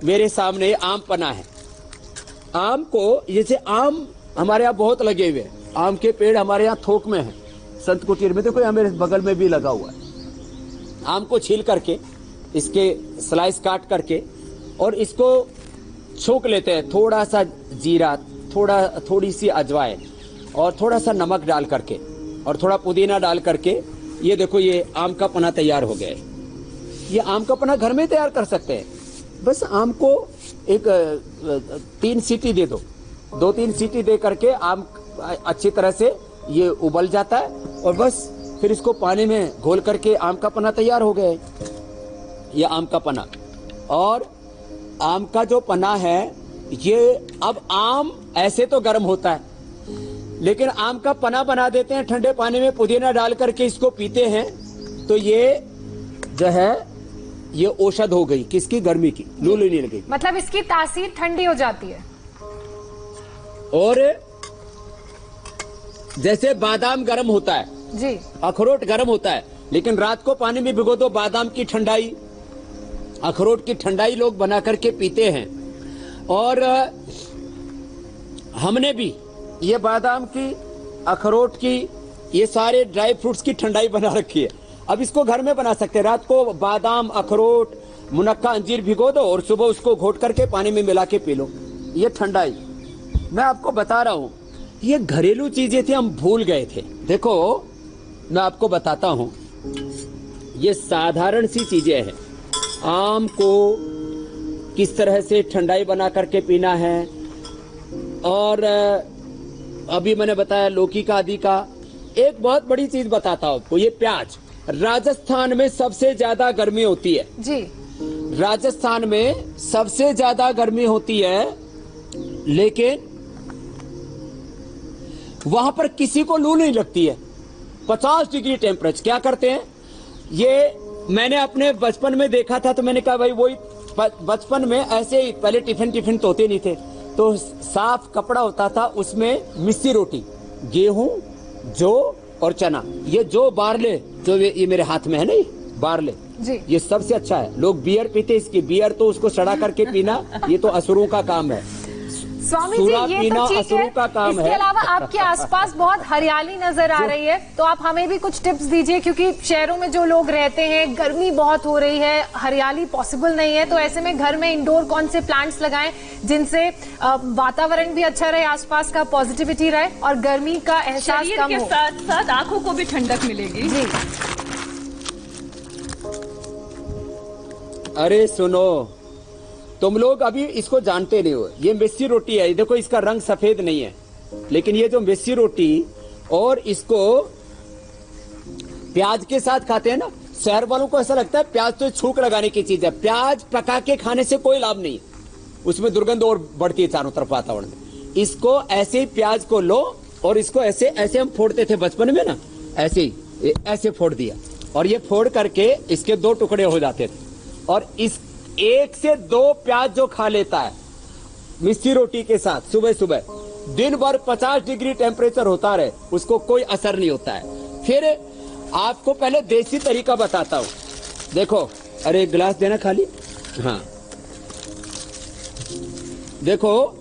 मेरे सामने आम पन्ना है। आम को, जैसे आम हमारे यहाँ बहुत लगे हुए हैं, आम के पेड़ हमारे यहाँ थोक में है, संत कुटीर में। देखो यहाँ मेरे बगल में भी लगा हुआ है। आम को छील करके, इसके स्लाइस काट करके, और इसको छोक लेते हैं, थोड़ा सा जीरा, थोड़ी सी अजवाइन और थोड़ा सा नमक डाल करके, और थोड़ा पुदीना डाल करके। ये देखो ये आम का पन्ना तैयार हो गया है। ये आम का पन्ना घर में तैयार कर सकते हैं। बस आम को एक 3 सीटी दे दो, 2-3 सीटी दे करके आम अच्छी तरह से ये उबल जाता है, और बस फिर इसको पानी में घोल करके आम का पन्ना तैयार हो गया है। ये आम का पन्ना, और आम का जो पन्ना है ये, अब आम ऐसे तो गर्म होता है, लेकिन आम का पन्ना बना देते हैं ठंडे पानी में, पुदीना डाल करके इसको पीते हैं, तो ये जो है ये औषध हो गई, किसकी? गर्मी की, लू नहीं लगेगी। मतलब इसकी तासीर ठंडी हो जाती है। और जैसे बादाम गर्म होता है जी, अखरोट गर्म होता है, लेकिन रात को पानी में भिगो दो, बादाम की ठंडाई, अखरोट की ठंडाई लोग बना करके पीते हैं। और हमने भी ये बादाम की, अखरोट की ये सारे ड्राई फ्रूट्स की ठंडाई बना रखी है। अब इसको घर में बना सकते हैं। रात को बादाम, अखरोट, मुनक्का, अंजीर भिगो दो और सुबह उसको घोट करके पानी में मिला के पी लो। ये ठंडाई मैं आपको बता रहा हूं, ये घरेलू चीजें थी, हम भूल गए थे। देखो मैं आपको बताता हूं, ये साधारण सी चीजें हैं। आम को किस तरह से ठंडाई बना करके पीना है, और अभी मैंने बताया लौकी का आदि का। एक बहुत बड़ी चीज बताता हूं आपको, ये प्याज। राजस्थान में सबसे ज्यादा गर्मी होती है जी। राजस्थान में सबसे ज्यादा गर्मी होती है, लेकिन वहां पर किसी को लू नहीं लगती है। 50 डिग्री टेम्परेचर। क्या करते हैं, ये मैंने अपने बचपन में देखा था, तो मैंने कहा भाई वही बचपन में ऐसे ही पहले टिफिन तो होते नहीं थे, तो साफ कपड़ा होता था, उसमें मिस्सी रोटी, गेहूं, जौ और चना। ये जो बारले, जो ये मेरे हाथ में है ना, ये बारले जी। ये सबसे अच्छा है। लोग बियर पीते, इसकी बियर तो उसको सड़ा करके पीना, ये तो असुरों का काम है। स्वामी जी, ये तो ठीक है। इसके अलावा आपके आसपास बहुत हरियाली नजर आ रही है, तो आप हमें भी कुछ टिप्स दीजिए, क्योंकि शहरों में जो लोग रहते हैं, गर्मी बहुत हो रही है, हरियाली पॉसिबल नहीं है, तो ऐसे में घर में इंडोर कौन से प्लांट्स लगाएं जिनसे वातावरण भी अच्छा रहे, आसपास का पॉजिटिविटी रहे और गर्मी का एहसास शरीर कम के हो। साथ साथ आंखों को भी ठंडक मिलेगी। जी। अरे सुनो, तुम लोग अभी इसको जानते नहीं हो। ये मिस्सी रोटी है, देखो इसका रंग सफेद नहीं है, लेकिन ये जो मिस्सी रोटी और इसको प्याज के साथ खाते हैं ना, शहर वालों को ऐसा लगता है प्याज तो छूक लगाने की चीज है। प्याज पका के खाने से कोई लाभ नहीं, उसमें दुर्गंध और बढ़ती है चारों तरफ वातावरण में। इसको ऐसे ही प्याज को लो और इसको ऐसे ऐसे हम फोड़ते थे बचपन में ना, ऐसे ही ऐसे फोड़ दिया, और ये फोड़ करके इसके 2 टुकड़े हो जाते थे। और इस 1 से 2 प्याज जो खा लेता है मिस्सी रोटी के साथ सुबह सुबह, दिन भर 50 डिग्री टेम्परेचर होता रहे, उसको कोई असर नहीं होता है। फिर आपको पहले देसी तरीका बताता हूं। देखो, अरे एक गिलास देना खाली। हाँ देखो,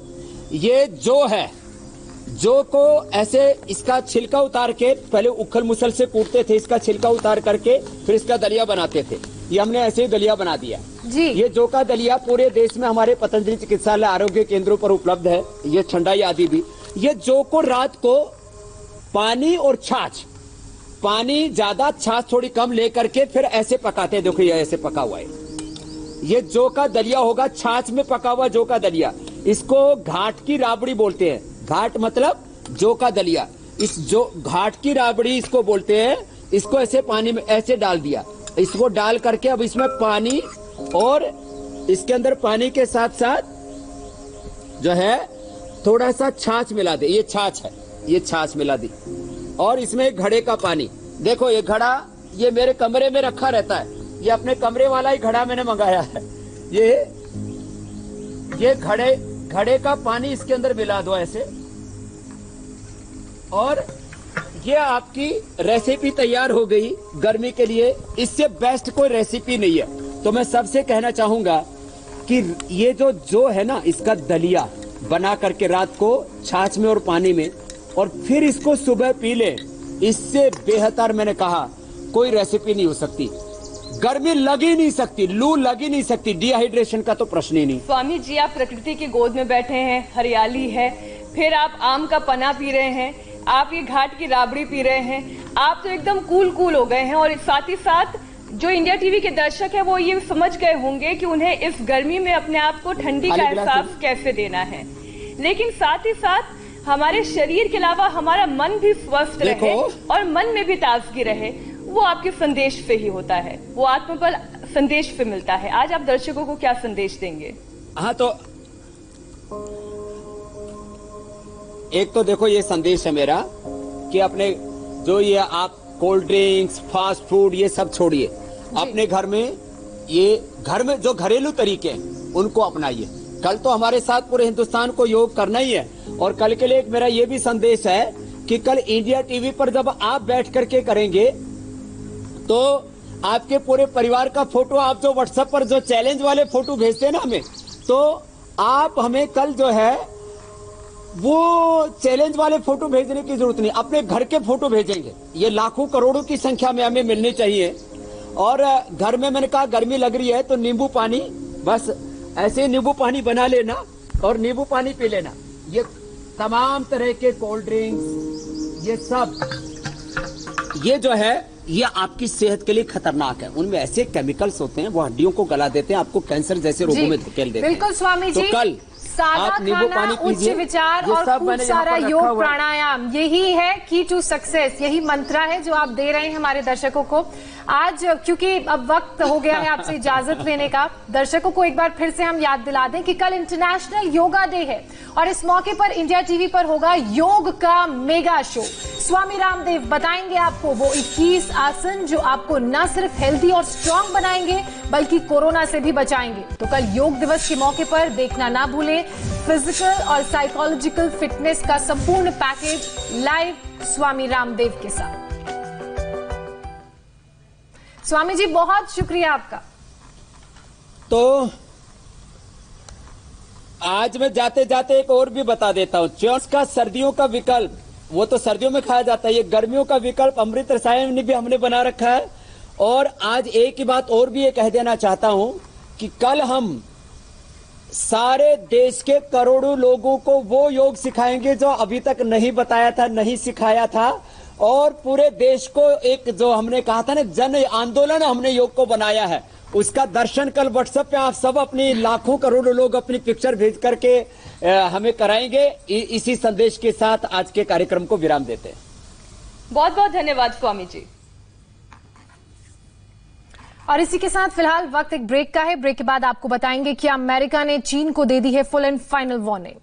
ये जो है, जो को ऐसे इसका छिलका उतार के, पहले उखल मुसल से कूटते थे, इसका छिलका उतार करके फिर इसका दलिया बनाते थे। ये हमने ऐसे ही दलिया बना दिया जी। ये जौ का दलिया पूरे देश में हमारे पतंजलि चिकित्सालय आरोग्य केंद्रों पर उपलब्ध है। ये ठंडाई आदि भी। ये जौ को रात को पानी और छाछ, पानी ज्यादा छाछ थोड़ी कम लेकर के फिर ऐसे पकाते हैं। देखो ये ऐसे पका हुआ है, ये जौ का दलिया होगा, छाछ में पका हुआ जौ का दलिया। इसको घाट की राबड़ी बोलते हैं। घाट मतलब जौ का दलिया। इस जो घाट की राबड़ी इसको बोलते हैं। इसको ऐसे पानी में ऐसे डाल दिया, इसको डाल करके अब इसमें पानी और इसके अंदर पानी के साथ साथ जो है थोड़ा सा छाछ मिला दे। ये छाछ है, ये छाछ मिला दी, और इसमें एक घड़े का पानी। देखो ये घड़ा, ये मेरे कमरे में रखा रहता है। ये अपने कमरे वाला ही घड़ा मैंने मंगाया है। ये घड़े का पानी इसके अंदर मिला दो ऐसे, और ये आपकी रेसिपी तैयार हो गई गर्मी के लिए। इससे बेस्ट कोई रेसिपी नहीं है। तो मैं सबसे कहना चाहूंगा कि ये जो है ना, इसका दलिया बना करके रात को छाछ में और पानी में, और फिर इसको सुबह पी ले, इससे बेहतर मैंने कहा कोई रेसिपी नहीं हो सकती। गर्मी लग ही नहीं सकती, लू लग ही नहीं सकती, डिहाइड्रेशन का तो प्रश्न ही नहीं। स्वामी जी, आप प्रकृति की गोद में बैठे हैं, हरियाली है, फिर आप आम का पना पी रहे हैं, आप ये घाट की राबड़ी पी रहे हैं, आप तो एकदम कूल हो गए हैं। और साथ ही साथ जो इंडिया टीवी के दर्शक है वो ये समझ गए होंगे कि उन्हें इस गर्मी में अपने आप को ठंडी का एहसास कैसे देना है। लेकिन साथ ही साथ हमारे शरीर के अलावा हमारा मन भी स्वस्थ रहे और मन में भी ताजगी रहे, वो आपके संदेश से ही होता है, वो आत्मबल संदेश से मिलता है। आज आप दर्शकों को क्या संदेश देंगे? हाँ, तो एक तो देखो ये संदेश है मेरा कि अपने जो ये आप कोल्ड ड्रिंक्स, फास्ट फूड, ये सब छोड़िए। अपने घर में जो घरेलू तरीके हैं उनको अपनाइए। कल तो हमारे साथ पूरे हिंदुस्तान को योग करना ही है, और कल के लिए एक मेरा ये भी संदेश है कि कल इंडिया टीवी पर जब आप बैठ करके करेंगे तो आपके पूरे परिवार का फोटो, आप जो व्हाट्सएप पर जो चैलेंज वाले फोटो भेजते हैं ना हमें, तो आप हमें कल जो है वो चैलेंज वाले फोटो भेजने की जरूरत नहीं, अपने घर के फोटो भेजेंगे। ये लाखों करोड़ों की संख्या में हमें मिलनी चाहिए। और घर में मैंने कहा गर्मी लग रही है तो नींबू पानी, बस ऐसे नींबू पानी बना लेना और नींबू पानी पी लेना। ये तमाम तरह के कोल्ड ड्रिंक्स, ये सब, ये जो है ये आपकी सेहत के लिए खतरनाक है। उनमें ऐसे केमिकल्स होते हैं वो हड्डियों को गला देते हैं, आपको कैंसर जैसे रोगों में धकेल देते हैं। बिल्कुल स्वामी जी, तो कल सादा खाना, उच्च विचार और खूब सारा योग प्राणायाम, यही है की टू सक्सेस, यही मंत्र है जो आप दे रहे हैं हमारे दर्शकों को आज। क्योंकि अब वक्त हो गया है आपसे इजाजत लेने का, दर्शकों को एक बार फिर से हम याद दिला दें कि कल इंटरनेशनल योगा डे है और इस मौके पर इंडिया टीवी पर होगा योग का मेगा शो। स्वामी रामदेव बताएंगे आपको वो 21 आसन जो आपको न सिर्फ हेल्दी और स्ट्रांग बनाएंगे बल्कि कोरोना से भी बचाएंगे। तो कल योग दिवस के मौके पर देखना ना भूलें फिजिकल और साइकोलॉजिकल फिटनेस का संपूर्ण पैकेज लाइव स्वामी रामदेव के साथ। स्वामी जी बहुत शुक्रिया आपका। तो आज मैं जाते जाते एक और भी बता देता हूं, च्योस का सर्दियों का विकल्प, वो तो सर्दियों में खाया जाता है, ये गर्मियों का विकल्प अमृत रसायन ने भी हमने बना रखा है। और आज एक ही बात और भी ये कह देना चाहता हूं कि कल हम सारे देश के करोड़ों लोगों को वो योग सिखाएंगे जो अभी तक नहीं बताया था, नहीं सिखाया था। और पूरे देश को एक जो हमने कहा था ना जन आंदोलन हमने योग को बनाया है, उसका दर्शन कल व्हाट्सएप पे आप सब अपनी लाखों करोड़ों लोग अपनी पिक्चर भेज करके हमें कराएंगे। इसी संदेश के साथ आज के कार्यक्रम को विराम देते हैं। बहुत बहुत धन्यवाद स्वामी जी। और इसी के साथ फिलहाल वक्त एक ब्रेक का है। ब्रेक के बाद आपको बताएंगे कि अमेरिका ने चीन को दे दी है फुल एंड फाइनल वार्निंग।